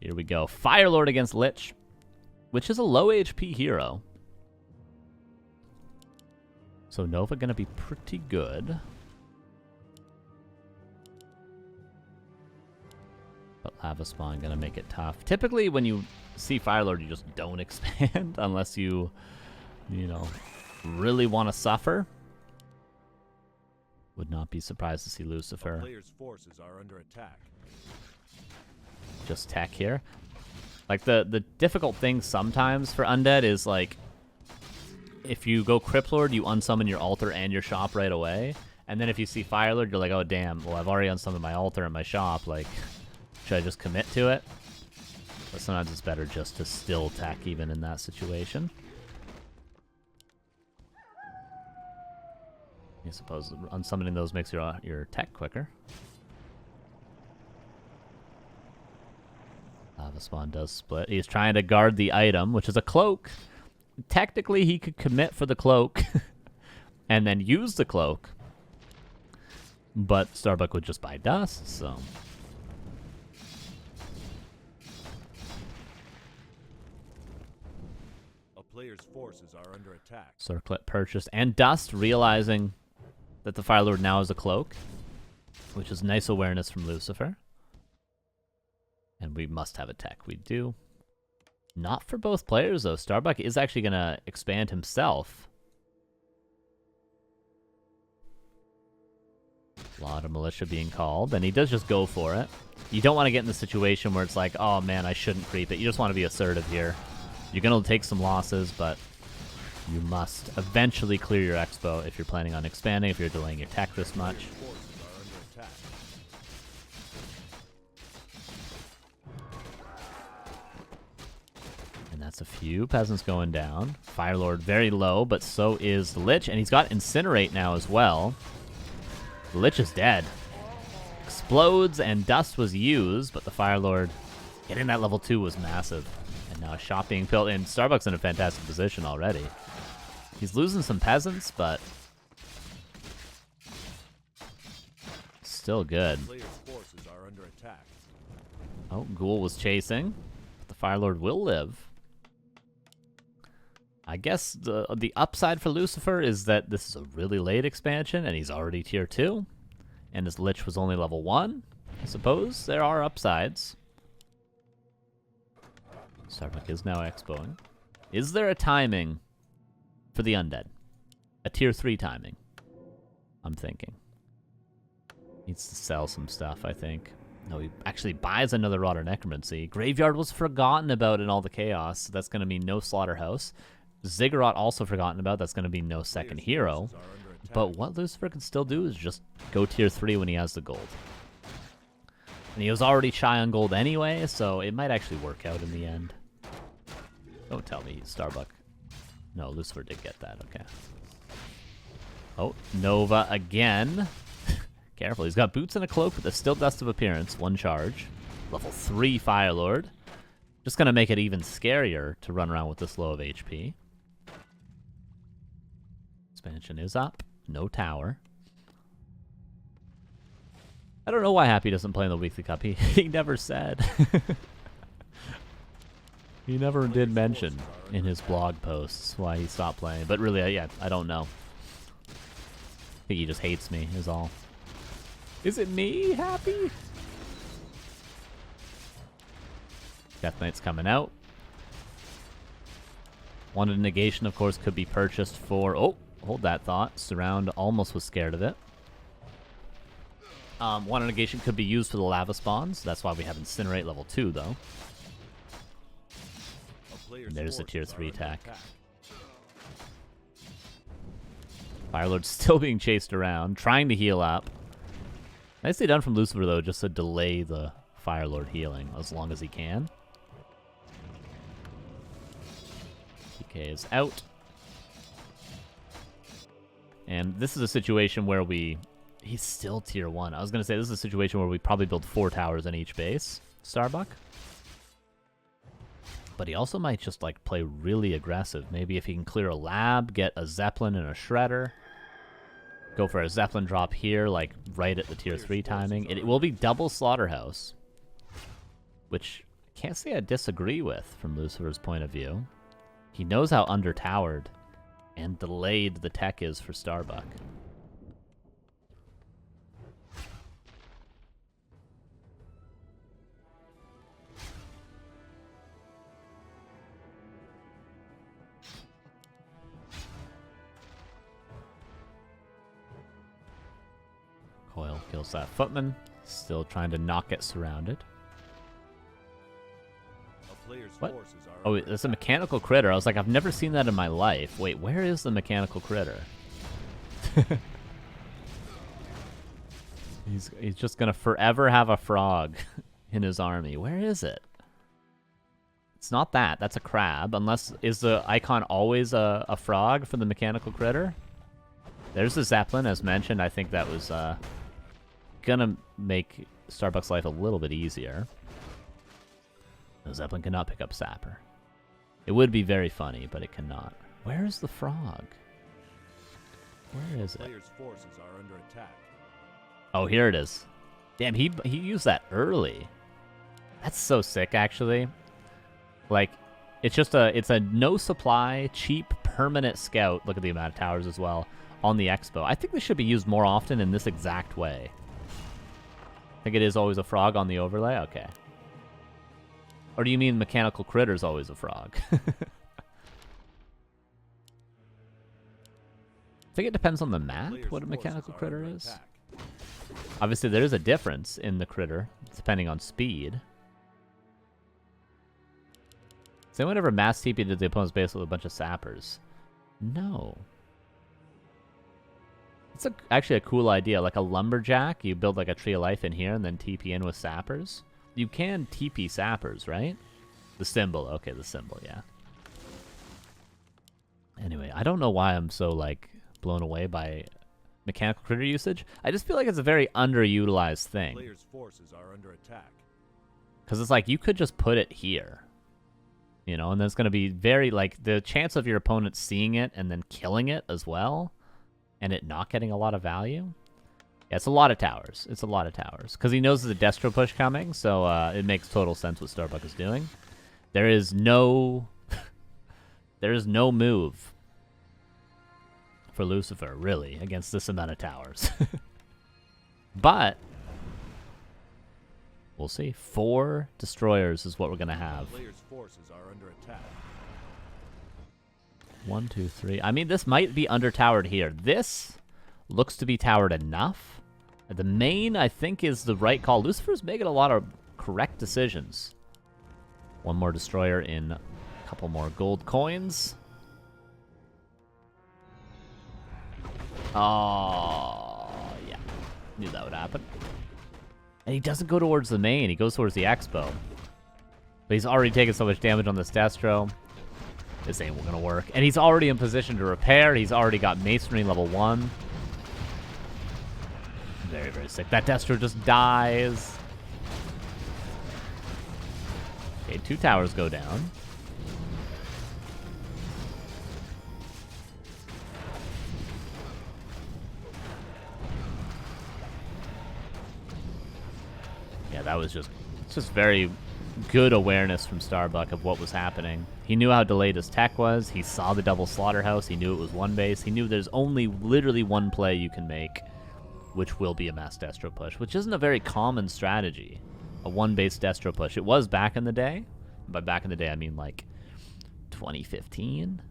Here we go. Firelord against Lich, which is a low HP hero. So Nova gonna be pretty good. But Lava Spawn gonna make it tough. Typically when you see Firelord, you just don't expand unless you know, really want to suffer. Would not be surprised to see Lucifer. The player's forces are under attack. Just tech here. Like the difficult thing sometimes for Undead is like if you go Cryptlord, you unsummon your altar and your shop right away. And then if you see Firelord, you're like, oh damn, well I've already unsummoned my altar and my shop, like should I just commit to it? But sometimes it's better just to still tech even in that situation. I suppose unsummoning those makes your tech quicker. Lava Spawn does split. He's trying to guard the item, which is a cloak. Technically, he could commit for the cloak and then use the cloak. But STARBUCK would just buy dust, so... A player's forces are under attack. Circlet purchased. And dust, realizing that the Firelord now has a cloak, which is nice awareness from Lucifer. And we must have a tech. We do. Not for both players, though. STARBUCK is actually going to expand himself. A lot of militia being called, and he does just go for it. You don't want to get in the situation where it's like, oh man, I shouldn't creep it. You just want to be assertive here. You're going to take some losses, but you must eventually clear your expo if you're planning on expanding, if you're delaying your tech this much. And that's a few peasants going down. Firelord very low, but so is the Lich, and he's got Incinerate now as well. The Lich is dead. Explodes, and dust was used, but the Firelord getting that level 2 was massive. And now a shop being built, and STARBUCK's in a fantastic position already. He's losing some peasants, but still good. Oh, Ghoul was chasing, but the Firelord will live. I guess the upside for Lucifer is that this is a really late expansion, and he's already tier 2, and his Lich was only level 1. I suppose there are upsides. STARBUCK is now expoing. Is there a timing for the Undead? A tier 3 timing, I'm thinking. Needs to sell some stuff, I think. No, he actually buys another Rotter Necromancy. Graveyard was forgotten about in all the chaos, so that's going to mean no Slaughterhouse. Ziggurat also forgotten about, that's going to be no second hero. But what Lucifer can still do is just go tier 3 when he has the gold. And he was already shy on gold anyway, so it might actually work out in the end. Don't tell me STARBUCK. No, Lucifer did get that, okay. Oh, Nova again. Careful, he's got boots and a cloak with a still dust of appearance. 1 charge. Level 3 Firelord. Just gonna make it even scarier to run around with this low of HP. Expansion is up. No tower. I don't know why Happy doesn't play in the Weekly Cup. He never said. He never did mention in his blog posts why he stopped playing. But really, yeah, I don't know. I think he just hates me, is all. Is it me, Happy? Death Knight's coming out. Wanted Negation, of course, could be purchased for... Oh, hold that thought. Surround almost was scared of it. Wanted Negation could be used for the Lava Spawns. That's why we have Incinerate level 2, though. And there's the tier 3 attack. Firelord's still being chased around, trying to heal up. Nicely done from Lucifer, though, just to delay the Firelord healing as long as he can. PK is out. And this is a situation where he's still tier 1. I was going to say this is a situation where we probably build 4 towers in each base, STARBUCK. But he also might just, like, play really aggressive. Maybe if he can clear a lab, get a Zeppelin and a Shredder. Go for a Zeppelin drop here, like, right at the tier 3 timing. It will be double Slaughterhouse. Which Can't say I disagree with from Lucifer's point of view. He knows how undertowered and delayed the tech is for STARBUCK. Coil kills that footman. Still trying to not get surrounded. What? Oh, it's a mechanical critter. I was like, I've never seen that in my life. Wait, where is the mechanical critter? He's just gonna forever have a frog in his army. Where is it? It's not that. That's a crab. Unless, is the icon always a frog for the mechanical critter? There's the Zeppelin, as mentioned. I think that was gonna make STARBUCK's life a little bit easier. No, Zeppelin cannot pick up Sapper. It would be very funny, but it cannot. Where is the frog? Where is it? Players' forces are under attack. Oh, here it is. Damn, he used that early. That's so sick, actually. Like, it's a no supply, cheap, permanent scout. Look at the amount of towers as well on the expo. I think this should be used more often in this exact way. I think it is always a frog on the overlay. Okay. Or do you mean mechanical critter's always a frog? I think it depends on the map, what a mechanical critter is. Obviously, there is a difference in the critter, depending on speed. Has anyone ever mass TP to the opponent's base with a bunch of sappers? No. It's actually a cool idea. Like a lumberjack, you build like a tree of life in here and then TP in with sappers. You can TP sappers, right? The symbol. Okay, the symbol, yeah. Anyway, I don't know why I'm so, like, blown away by mechanical critter usage. I just feel like it's a very underutilized thing. Players' forces are under attack. Because it's like, you could just put it here. You know, and there's going to be very, like, the chance of your opponent seeing it and then killing it as well, and it not getting a lot of value. Yeah, it's a lot of towers. It's a lot of towers. Because he knows there's a Destro push coming, so it makes total sense what STARBUCK is doing. There is no... there is no move for Lucifer, really, against this amount of towers. But... we'll see. 4 destroyers is what we're going to have. Players' forces are under attack. 1, 2, 3. I mean, this might be under-towered here. This looks to be towered enough. The main, I think, is the right call. Lucifer's making a lot of correct decisions. 1 more destroyer in a couple more gold coins. Oh, yeah. Knew that would happen. And he doesn't go towards the main. He goes towards the expo. But he's already taken so much damage on this Destro. This ain't gonna work. And he's already in position to repair. He's already got Masonry level 1. Very, very sick. That Destro just dies. Okay, 2 towers go down. Yeah, that was just very good awareness from STARBUCK of what was happening. He knew how delayed his tech was. He saw the double slaughterhouse. He knew it was 1 base. He knew there's only literally 1 play you can make, which will be a mass Destro push, which isn't a very common strategy. A 1-base Destro push. It was back in the day. By back in the day, I mean like 2015.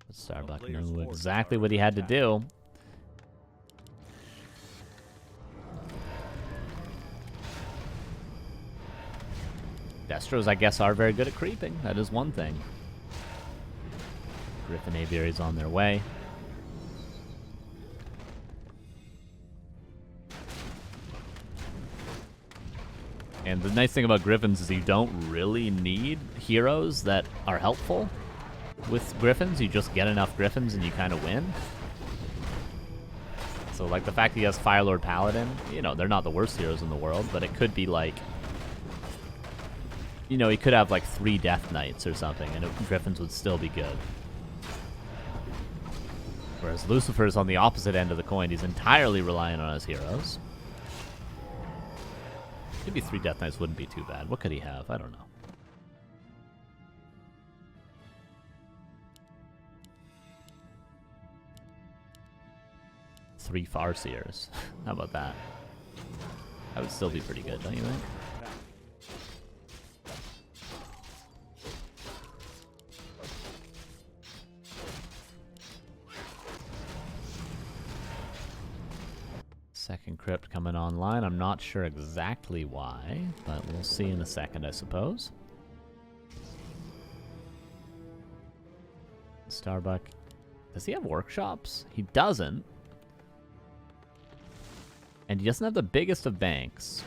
But STARBUCK knew exactly what he had to do. Destros, I guess, are very good at creeping. That is one thing. Griffin aviaries on their way. And the nice thing about Griffins is you don't really need heroes that are helpful. With Griffins, you just get enough Griffins and you kind of win. So, like, the fact that he has Firelord Paladin, you know, they're not the worst heroes in the world, but it could be, like... you know, he could have, like, 3 Death Knights or something, and Griffins would still be good. Whereas Lucifer's on the opposite end of the coin. He's entirely reliant on his heroes. Maybe 3 Death Knights wouldn't be too bad. What could he have? I don't know. Three Farseers. How about that? That would still be pretty good, don't you think? Second crypt coming online. I'm not sure exactly why, but we'll see in a second, I suppose. STARBUCK. Does he have workshops? He doesn't. And he doesn't have the biggest of banks.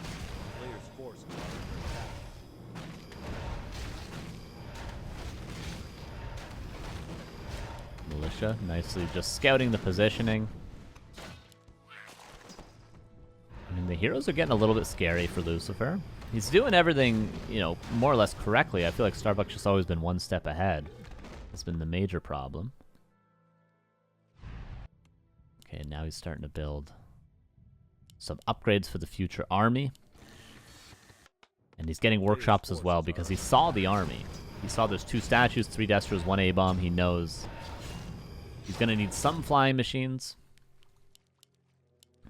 Militia, nicely just scouting the positioning. I mean, the heroes are getting a little bit scary for Lucifer. He's doing everything, you know, more or less correctly. I feel like STARBUCK's just always been one step ahead. That's been the major problem. Okay, now he's starting to build some upgrades for the future army. And he's getting workshops as well because he saw the army. He saw there's 2 statues, 3 Destros, 1 A-bomb. He knows he's going to need some flying machines.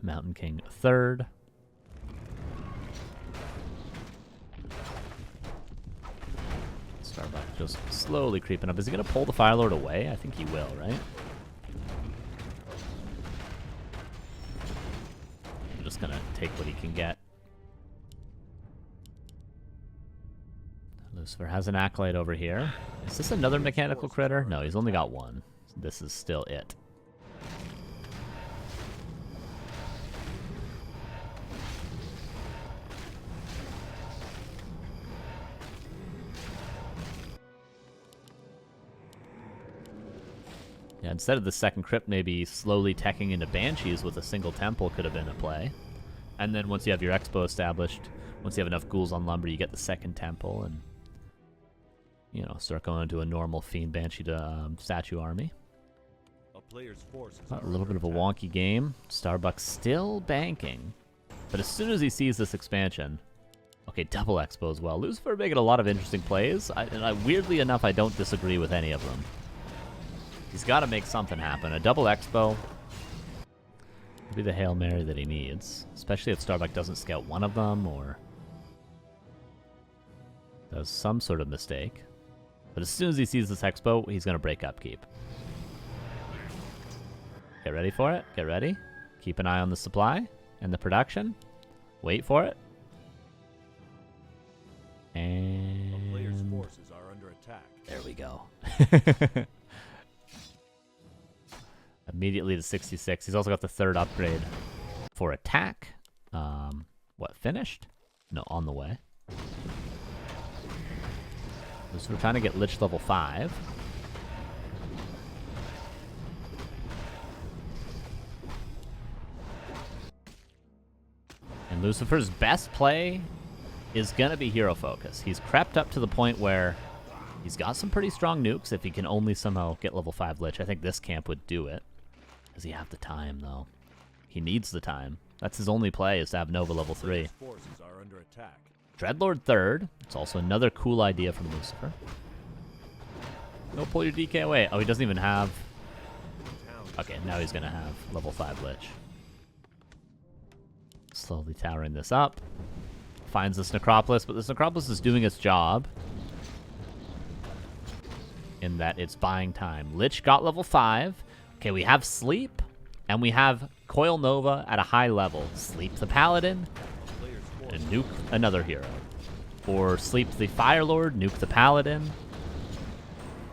Mountain King 3rd. STARBUCK just slowly creeping up. Is he going to pull the Firelord away? I think he will, right? I'm just going to take what he can get. Lucifer has an Acolyte over here. Is this another mechanical critter? No, he's only got 1. This is still it. Yeah, instead of the second crypt, maybe slowly teching into Banshees with a single temple could have been a play. And then once you have your expo established, once you have enough ghouls on lumber, you get the second temple and, you know, start going into a normal Fiend Banshee to statue army. A little bit of a wonky game. STARBUCK still banking. But as soon as he sees this expansion... Okay, double expo as well. Lucifer making a lot of interesting plays. Weirdly enough, I don't disagree with any of them. He's got to make something happen. A double expo would be the Hail Mary that he needs. Especially if STARBUCK doesn't scout one of them or does some sort of mistake. But as soon as he sees this expo, he's going to break upkeep. Get ready for it. Get ready. Keep an eye on the supply and the production. Wait for it. And a player's forces are under attack. There we go. Immediately to 66. He's also got the 3rd upgrade for attack. What, finished? No, on the way. So we're trying to get Lich level 5. And Lucifer's best play is going to be hero focus. He's crept up to the point where he's got some pretty strong nukes if he can only somehow get level 5 Lich. I think this camp would do it. Does he have the time, though? He needs the time. That's his only play, is to have Nova level 3. Forces are under attack. Dreadlord 3rd. It's also another cool idea from Lucifer. No, pull your DK away. Oh, he doesn't even have... Okay, now he's going to have level 5 Lich. Slowly towering this up. Finds this Necropolis, but this Necropolis is doing its job. In that it's buying time. Lich got level 5. Okay, we have Sleep, and we have Coil Nova at a high level. Sleep the Paladin, and nuke another hero. Or Sleep the Firelord, nuke the Paladin.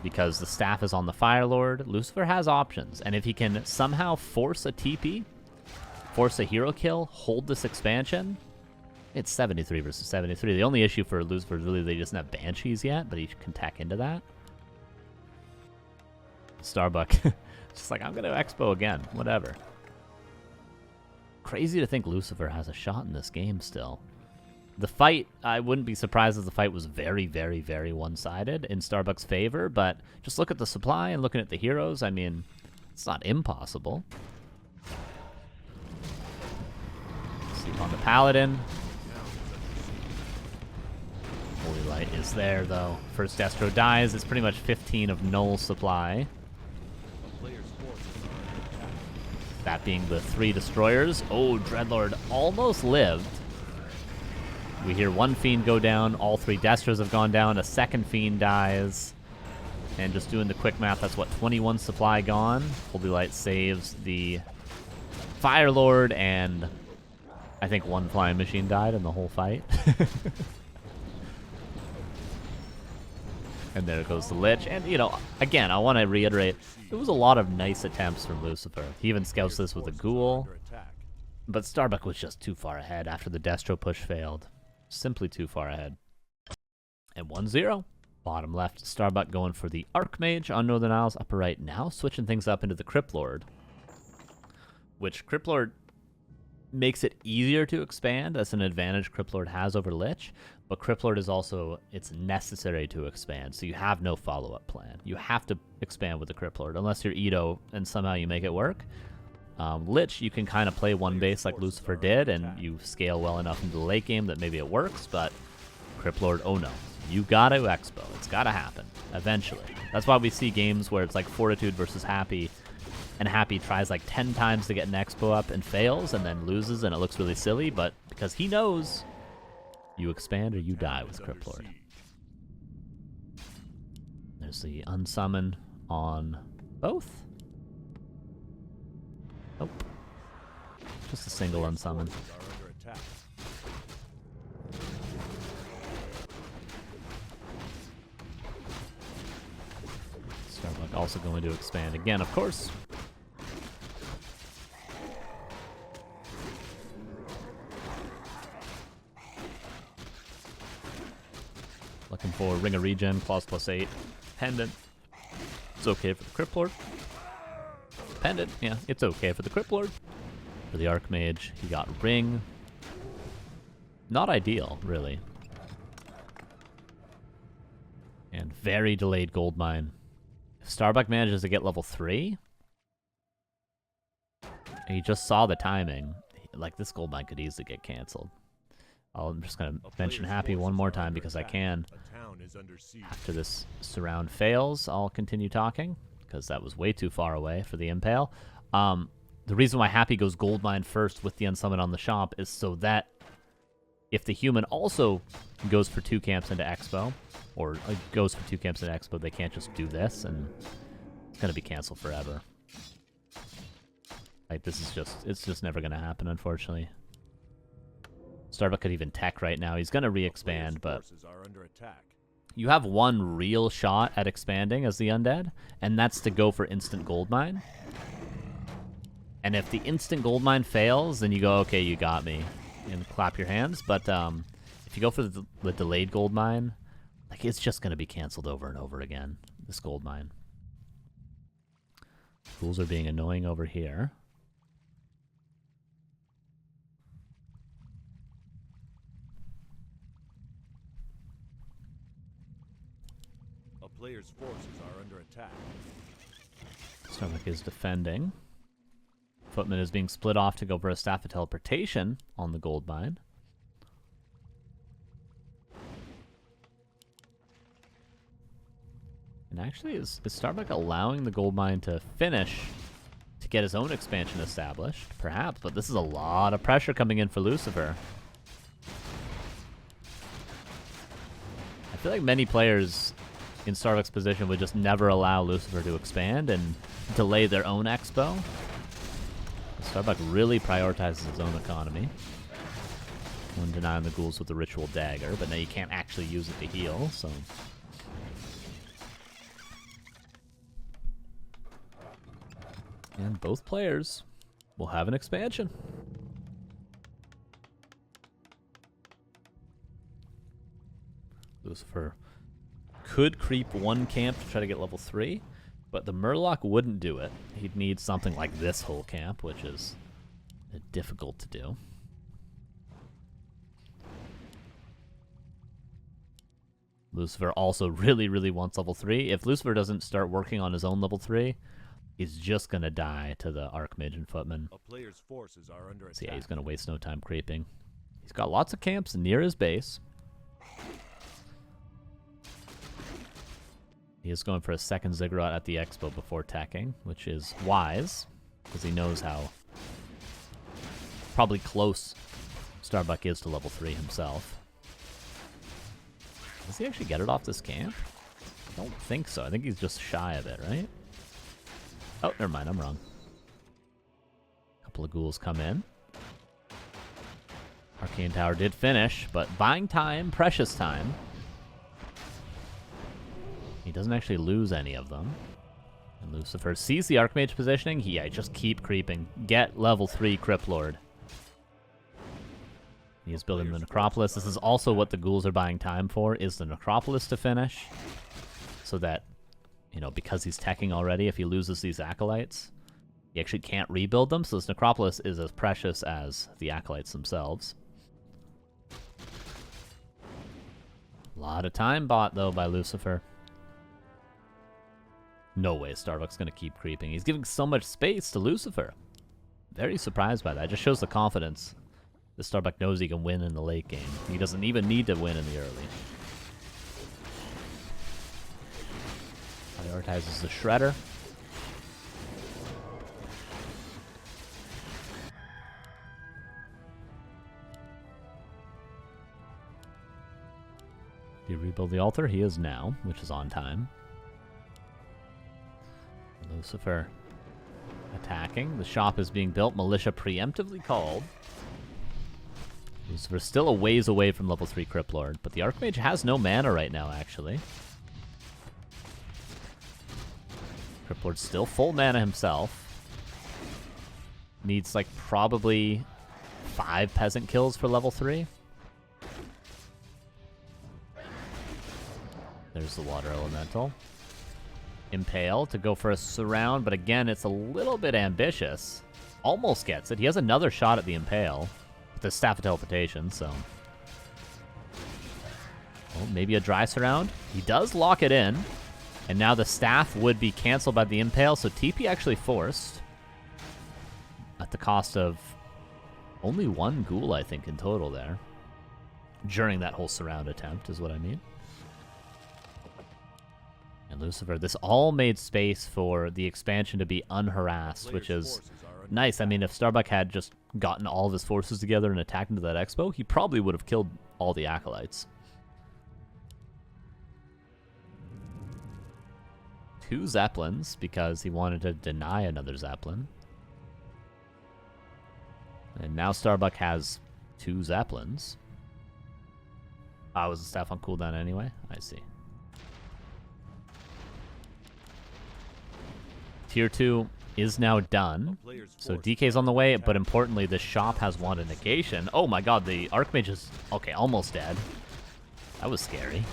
Because the staff is on the Firelord. Lucifer has options, and if he can somehow force a TP, force a hero kill, hold this expansion, it's 73 versus 73. The only issue for Lucifer is really they doesn't have Banshees yet, but he can tack into that. STARBUCK. Just like, I'm going to expo again. Whatever. Crazy to think Lucifer has a shot in this game still. The fight, I wouldn't be surprised if the fight was very, very, very one-sided in STARBUCK's favor, but just look at the supply and looking at the heroes, I mean, it's not impossible. Sleep on the Paladin. Light is there, though. First Destro dies. It's pretty much 15 of null supply. A player's forces are under attack. That being the 3 destroyers. Oh, Dreadlord almost lived. We hear one Fiend go down. All 3 Destros have gone down. A second Fiend dies. And just doing the quick math, that's what, 21 supply gone. Holy Light saves the Firelord, and I think 1 flying machine died in the whole fight. And there goes the Lich. And, you know, again, I want to reiterate, there was a lot of nice attempts from Lucifer. He even scouts this with a Ghoul. But Starbuck was just too far ahead after the Destro push failed. Simply too far ahead. And 1-0. Bottom left, Starbuck going for the Archmage on Northern Isles. Upper right now, switching things up into the Cryptlord. Which Cryptlord makes it easier to expand. That's an advantage Cryptlord has over Lich. But Cryptlord is also, it's necessary to expand. So you have no follow-up plan. You have to expand with the Cryptlord, unless you're Edo and somehow you make it work. Lich, you can kind of play one base like Lucifer did, and you scale well enough into the late game that maybe it works, but Cryptlord, oh no. You gotta expo. It's gotta happen. Eventually. That's why we see games where it's like Fortitude versus Happy, and Happy tries like 10 times to get an expo up and fails, and then loses, and it looks really silly, but because he knows you expand or you die with Cryptlord. There's the unsummon on both. Nope. Just a single unsummon. Starbuck also going to expand again, of course. Looking for Ring of Regen, Claws +8, Pendant. It's okay for the Cryptlord. Pendant, yeah, it's okay for the Cryptlord. For the Archmage, he got Ring. Not ideal, really. And very delayed gold mine. If Starbuck manages to get level 3, and he just saw the timing, like this gold mine could easily get canceled. I'm just going to mention Happy one more time because I can. After this surround fails, I'll continue talking because that was way too far away for the Impale. The reason why Happy goes gold mine first with the unsummon on the shop is so that if the human also goes for 2 camps into Expo, or goes for 2 camps into Expo, they can't just do this, and it's going to be canceled forever. Like, this is just, it's just never going to happen, unfortunately. Starbuck could even tech right now. He's going to re-expand, but you have one real shot at expanding as the Undead, and that's to go for instant gold mine. And if the instant gold mine fails, then you go, okay, you got me, and clap your hands. But if you go for the delayed gold mine, like, it's just going to be canceled over and over again, this gold mine. Fools are being annoying over here. A player's forces are under attack. Starbuck is defending. Footman is being split off to go for a Staff of Teleportation on the gold mine. And actually, is Starbuck allowing the gold mine to finish to get his own expansion established? Perhaps, but this is a lot of pressure coming in for Lucifer. I feel like many players in Starbuck's position would just never allow Lucifer to expand and delay their own expo. Starbuck really prioritizes his own economy. One denying the ghouls with the ritual dagger, but now you can't actually use it to heal, so. And both players will have an expansion. Lucifer could creep 1 camp to try to get level 3, but the Murloc wouldn't do it. He'd need something like this whole camp, which is difficult to do. Lucifer also really, really wants level 3. If Lucifer doesn't start working on his own level 3, he's just going to die to the Archmage and Footman. A player's forces are under attack. So yeah, he's going to waste no time creeping. He's got lots of camps near his base. He is going for a second Ziggurat at the expo before teching, which is wise, because he knows how probably close Starbuck is to level 3 himself. Does he actually get it off this camp? I don't think so. I think he's just shy of it, right? Oh, never mind. I'm wrong. A couple of ghouls come in. Arcane Tower did finish, but buying time, precious time. He doesn't actually lose any of them. And Lucifer sees the Archmage positioning. Yeah, just keep creeping. Get level 3 Cryptlord. He is building the Necropolis. This is also what the ghouls are buying time for, is the Necropolis to finish. So that, you know, because he's teching already, if he loses these Acolytes, he actually can't rebuild them. So this Necropolis is as precious as the Acolytes themselves. A lot of time bought, though, by Lucifer. No way Starbuck's going to keep creeping. He's giving so much space to Lucifer. Very surprised by that. It just shows the confidence. The Starbuck knows he can win in the late game. He doesn't even need to win in the early. Prioritizes the Shredder. Did he rebuild the altar? He is now, which is on time. Lucifer attacking. The shop is being built. Militia preemptively called. Lucifer's still a ways away from level 3 Cryptlord, but the Archmage has no mana right now, actually. Cryptlord's still full mana himself. Needs, like, probably 5 peasant kills for level 3. There's the Water Elemental. Impale to go for a surround, but again, it's a little bit ambitious. Almost gets it. He has another shot at the Impale with the Staff of Teleportation, so... Oh, maybe a dry surround. He does lock it in, and now the Staff would be canceled by the Impale, so TP actually forced. At the cost of only 1 ghoul, I think, in total there. During that whole surround attempt, is what I mean. And Lucifer, this all made space for the expansion to be unharassed, which is nice. I mean, if Starbuck had just gotten all of his forces together and attacked into that expo, he probably would have killed all the Acolytes. 2 Zeppelins, because he wanted to deny another Zeppelin. And now Starbuck has 2 Zeppelins. Was the staff on cooldown anyway? I see. Tier 2 is now done, so DK's on the way, but importantly, the shop has wanted negation. Oh my god, the Archmage is, okay, almost dead. That was scary.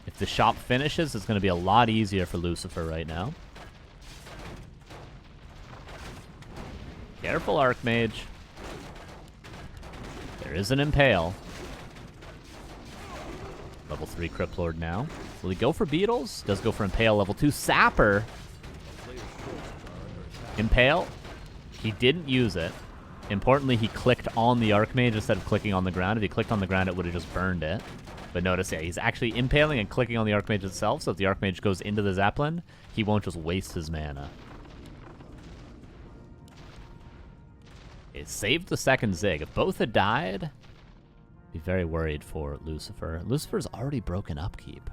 If the shop finishes, it's going to be a lot easier for Lucifer right now. Careful, Archmage. There is an Impale. Level 3 Cryptlord now. Will he go for Beetles? Does go for Impale. Level 2 Sapper. Impale. He didn't use it. Importantly, he clicked on the Archmage instead of clicking on the ground. If he clicked on the ground, it would have just burned it. But notice, yeah, he's actually impaling and clicking on the Archmage itself, so if the Archmage goes into the Zeppelin, he won't just waste his mana. It saved the second Zig. If both had died, be very worried for Lucifer. Lucifer's already broken upkeep.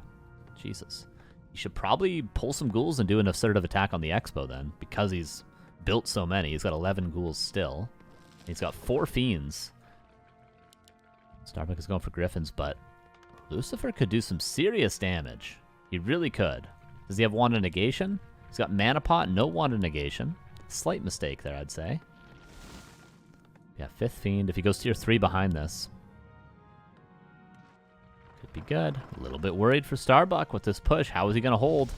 Jesus. He should probably pull some ghouls and do an assertive attack on the expo then, because he's built so many. He's got 11 ghouls still. He's got 4 fiends. Starbuck is going for Griffins, but Lucifer could do some serious damage. He really could. Does he have Wand of Negation? He's got Mana Pot, no Wand of Negation. Slight mistake there, I'd say. Yeah, 5th Fiend. If he goes tier 3 behind this, could be good. A little bit worried for Starbuck with this push. How is he going to hold?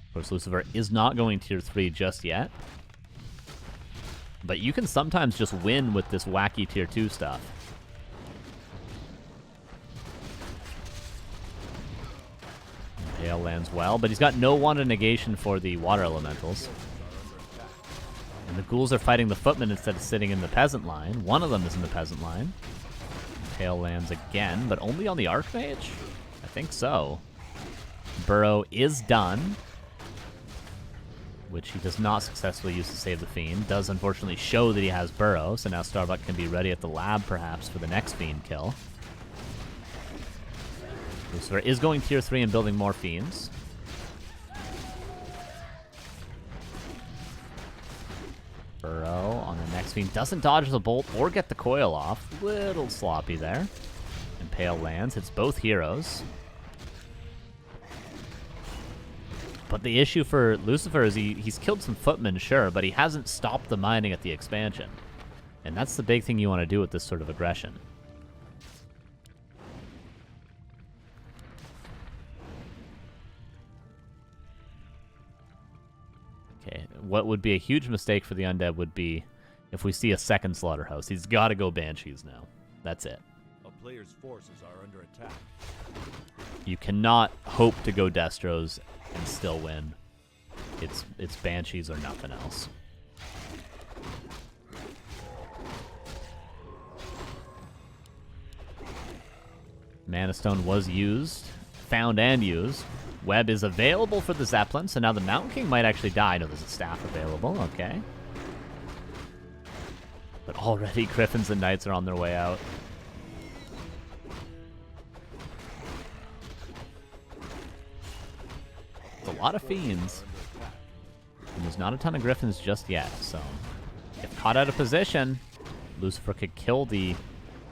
Of course, Lucifer is not going tier 3 just yet. But you can sometimes just win with this wacky tier 2 stuff. Impale lands well, but he's got no Wand of Negation for the Water Elementals. And the ghouls are fighting the footmen instead of sitting in the peasant line. One of them is in the peasant line. Impale lands again, but only on the Archmage? I think so. Burrow is done, which he does not successfully use to save the Fiend. Does unfortunately show that he has Burrow, so now STARBUCK can be ready at the lab perhaps for the next Fiend kill. Lucifer is going tier 3 and building more Fiends. Burrow on the next Fiend doesn't dodge the bolt or get the coil off. Little sloppy there. Impale lands, hits both heroes. But the issue for Lucifer is he's killed some footmen, sure, but he hasn't stopped the mining at the expansion. And that's the big thing you want to do with this sort of aggression. Okay, what would be a huge mistake for the Undead would be if we see a second Slaughterhouse. He's got to go Banshees now. That's it. A player's forces are under attack. You cannot hope to go Destros and still win. It's Banshees or nothing else. Mana Stone was used, found and used. Web is available for the Zeppelin, so now the Mountain King might actually die. No, there's a staff available, okay. But already Griffins and Knights are on their way out. It's a lot of Fiends. And there's not a ton of Griffins just yet, so if caught out of position, Lucifer could kill the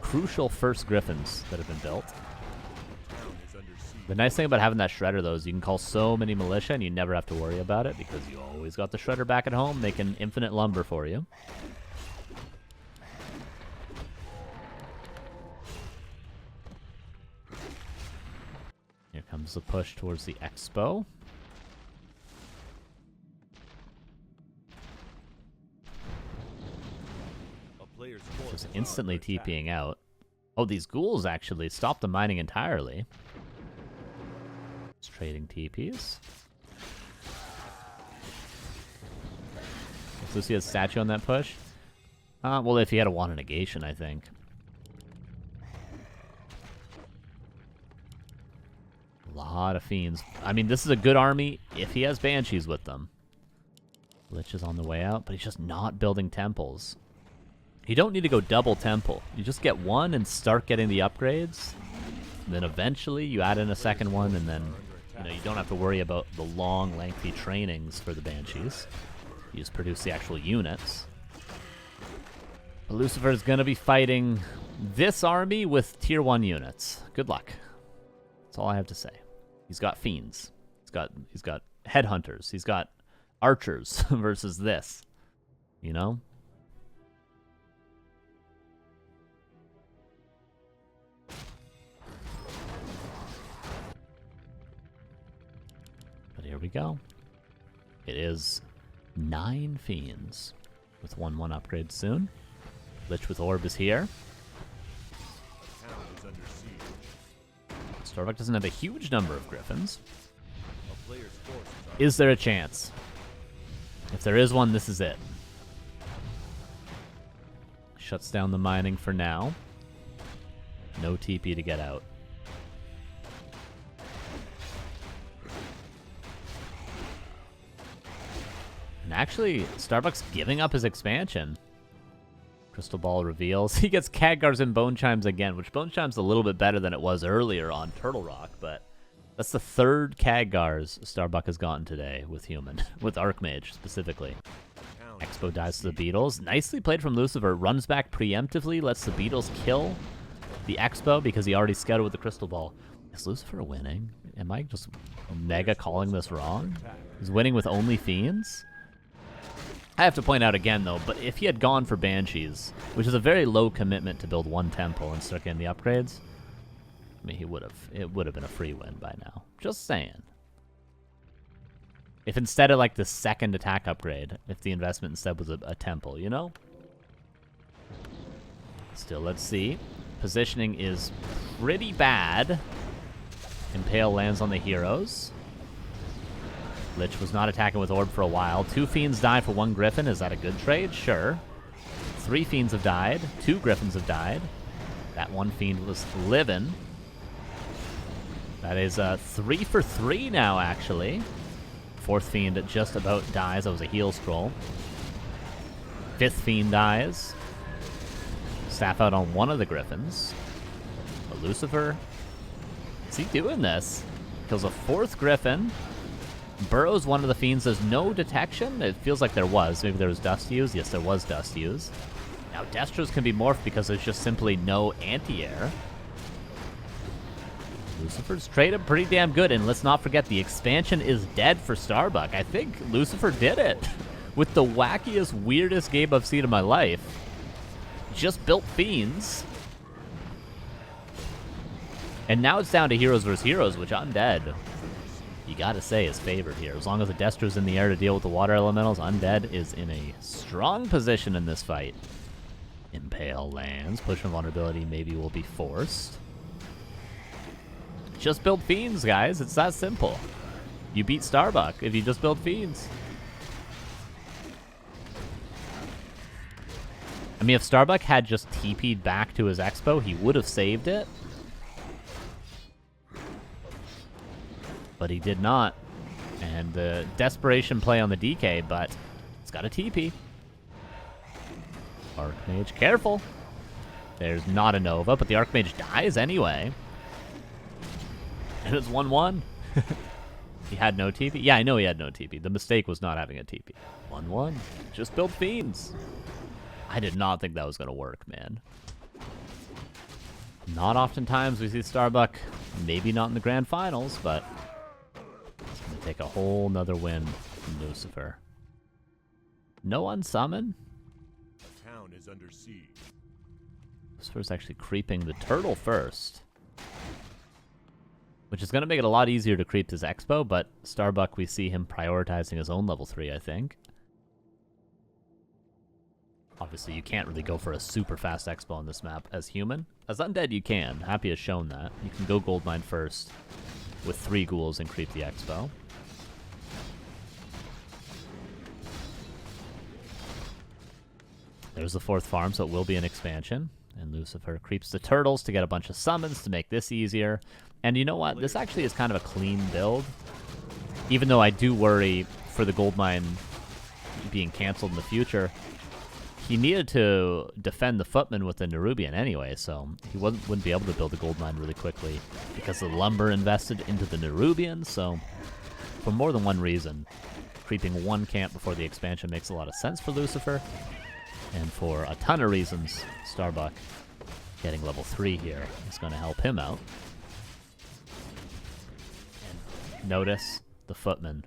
crucial first Griffins that have been built. The nice thing about having that Shredder, though, is you can call so many militia and you never have to worry about it because you always got the Shredder back at home making infinite lumber for you. Here comes the push towards the expo. Just instantly TPing out. Oh, these ghouls actually stopped the mining entirely. It's trading TPs. Does Lucy have statue on that push? Well, if he had a wand of negation, I think. A lot of Fiends. I mean, this is a good army if he has Banshees with them. Lich is on the way out, but he's just not building temples. You don't need to go double temple. You just get one and start getting the upgrades. And then eventually you add in a second one, and then you don't have to worry about the long, lengthy trainings for the Banshees. You just produce the actual units. But Lucifer is going to be fighting this army with tier 1 units. Good luck. That's all I have to say. He's got Fiends. He's got Headhunters. He's got Archers versus this. You know? Here we go. It is 9 Fiends with 1/1 upgrade soon. Lich with Orb is here. STARBUCK doesn't have a huge number of Griffins. Is there a chance? If there is one, this is it. Shuts down the mining for now. No TP to get out. And actually, STARBUCK's giving up his expansion. Crystal Ball reveals. He gets Khadgars and Bone Chimes again, which Bone Chimes is a little bit better than it was earlier on Turtle Rock, but that's the third Khadgars STARBUCK has gotten today with Human, with Archmage specifically. Expo dies to the Beetles. Nicely played from Lucifer. Runs back preemptively, lets the Beetles kill the Expo because he already scouted with the Crystal Ball. Is Lucifer winning? Am I just mega calling this wrong? He's winning with only Fiends? I have to point out again, though, but if he had gone for Banshees, which is a very low commitment to build one temple and start getting the upgrades, I mean, it would have been a free win by now. Just saying. If instead of, like, the second attack upgrade, if the investment instead was a temple, you know? Still, let's see. Positioning is pretty bad. Impale lands on the heroes. Lich was not attacking with Orb for a while. 2 Fiends die for 1 Griffin. Is that a good trade? Sure. 3 Fiends have died. 2 Griffins have died. That one Fiend was living. That is 3 for 3 now, actually. Fourth Fiend just about dies. That was a heal scroll. Fifth Fiend dies. Staff out on one of the Griffins. But Lucifer, is he doing this? Kills a fourth Griffin. Burrows one of the Fiends. There's no detection. It feels like there was. Maybe there was dust used. Yes, there was dust used. Now Destros can be morphed because there's just simply no anti-air. Lucifer's traded pretty damn good, and let's not forget the expansion is dead for STARBUCK. I think Lucifer did it with the wackiest, weirdest game I've seen in my life. Just built Fiends. And now it's down to Heroes versus Heroes, which Undead, you gotta say, is favored here. As long as the Destro's in the air to deal with the water elementals, Undead is in a strong position in this fight. Impale lands. Push from vulnerability maybe will be forced. Just build Fiends, guys. It's that simple. You beat STARBUCK if you just build Fiends. I mean, if STARBUCK had just TP'd back to his expo, he would have saved it. But he did not. And the desperation play on the DK, but it's got a TP. Archmage, careful. There's not a Nova, but the Archmage dies anyway. And it's 1-1. He had no TP? Yeah, I know he had no TP. The mistake was not having a TP. 1-1. Just build Fiends. I did not think that was going to work, man. Not oftentimes we see STARBUCK. Maybe not in the grand finals, but it's going to take a whole nother win from Lucifer. No unsummon? The town is under siege. Lucifer's actually creeping the turtle first, which is going to make it a lot easier to creep this expo, but STARBUCK, we see him prioritizing his own level 3, I think. Obviously, you can't really go for a super fast expo on this map as human. As Undead, you can. Happy has shown that. You can go Goldmine first with 3 ghouls and creep the expo. There's the 4th farm, so it will be an expansion. And Lucifer creeps the turtles to get a bunch of summons to make this easier. And you know what? This actually is kind of a clean build. Even though I do worry for the Goldmine being canceled in the future. He needed to defend the Footman with the Nerubian anyway, so he wouldn't be able to build a Goldmine really quickly because the lumber invested into the Nerubian, so for more than one reason, creeping one camp before the expansion makes a lot of sense for Lucifer. And for a ton of reasons, STARBUCK getting level 3 here is going to help him out. And notice the Footman.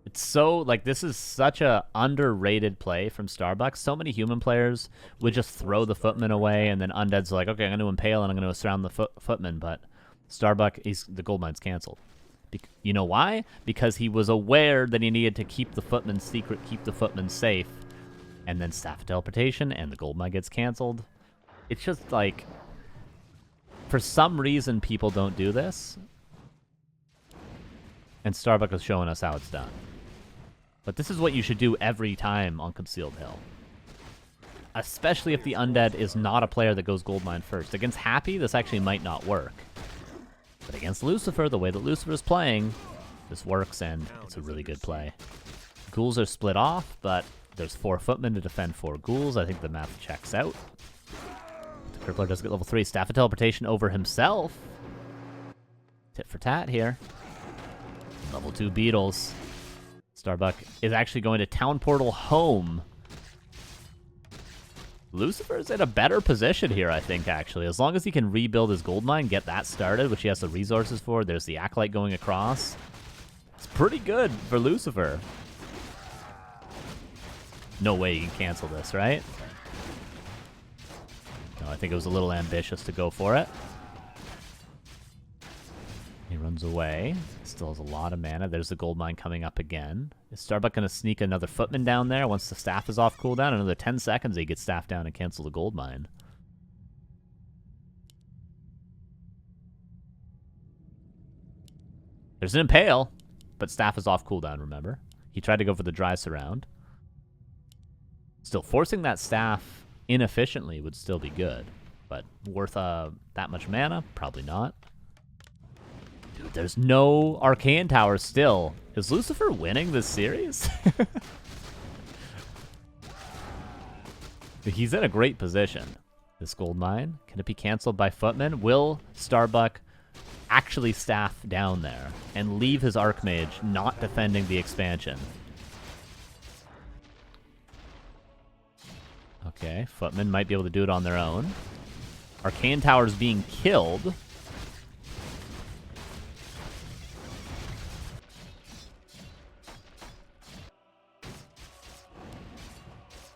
It's so, like, this is such a underrated play from STARBUCK. So many human players would just throw the Footman away, and then Undead's like, okay, I'm going to impale and I'm going to surround the Footman, but STARBUCK, the Goldmine's canceled. You know why? Because he was aware that he needed to keep the Footman secret, keep the Footman safe, and then Staff of Teleportation, and the Goldmine gets canceled. It's just, like, for some reason people don't do this, and STARBUCK is showing us how it's done. But this is what you should do every time on Concealed Hill. Especially if the Undead is not a player that goes Goldmine first. Against Happy, this actually might not work. But against Lucifer, the way that Lucifer is playing, this works, and it's a really good play. Ghouls are split off, but there's 4 Footmen to defend 4 ghouls. I think the math checks out. The Crippler does get level 3. Staff of Teleportation over himself. Tit for tat here. Level 2 Beetles. STARBUCK is actually going to Town Portal home. Lucifer's in a better position here, I think, actually. As long as he can rebuild his Goldmine, get that started, which he has the resources for. There's the Acolyte going across. It's pretty good for Lucifer. No way you can cancel this, right? No, I think it was a little ambitious to go for it. He runs away. Still has a lot of mana. There's the Goldmine coming up again. Is STARBUCK going to sneak another Footman down there once the Staff is off cooldown? Another 10 seconds, he gets Staff down and cancel the Goldmine. There's an Impale, but Staff is off cooldown, remember? He tried to go for the Dry Surround. Still, forcing that Staff inefficiently would still be good. But worth that much mana? Probably not. Dude, there's no Arcane Tower still. Is Lucifer winning this series? He's in a great position. This gold mine, can it be canceled by Footman? Will STARBUCK actually staff down there and leave his Archmage not defending the expansion? Okay, Footman might be able to do it on their own. Arcane Tower's being killed.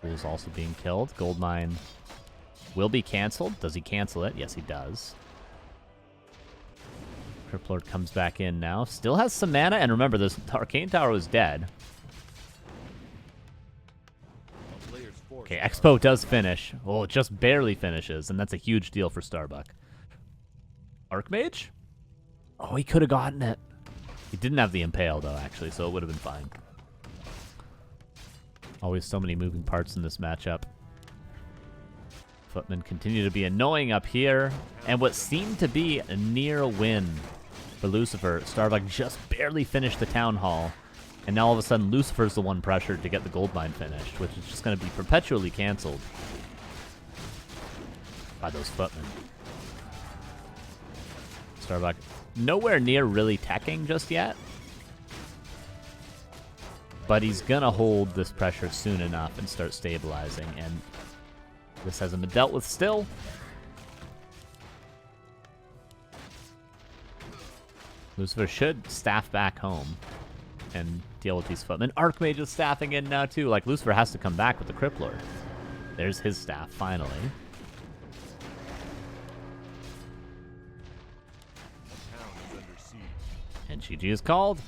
Fool's also being killed. Goldmine will be canceled. Does he cancel it? Yes, he does. Firelord comes back in now. Still has some mana, and remember, the Arcane Tower was dead. Okay, Expo does finish. Well, it just barely finishes, and that's a huge deal for STARBUCK. Archmage? Oh, he could have gotten it. He didn't have the Impale, though, actually, so it would have been fine. Always so many moving parts in this matchup. Footmen continue to be annoying up here, and what seemed to be a near win for Lucifer. STARBUCK just barely finished the Town Hall, and now all of a sudden Lucifer's the one pressured to get the gold mine finished, which is just going to be perpetually canceled by those Footmen. STARBUCK nowhere near really teching just yet, but he's going to hold this pressure soon enough and start stabilizing, and this hasn't been dealt with still. Lucifer should staff back home and deal with these Footmen. Archmage is staffing in now too. Like, Lucifer has to come back with the Firelord. There's his staff, finally. And GG is called.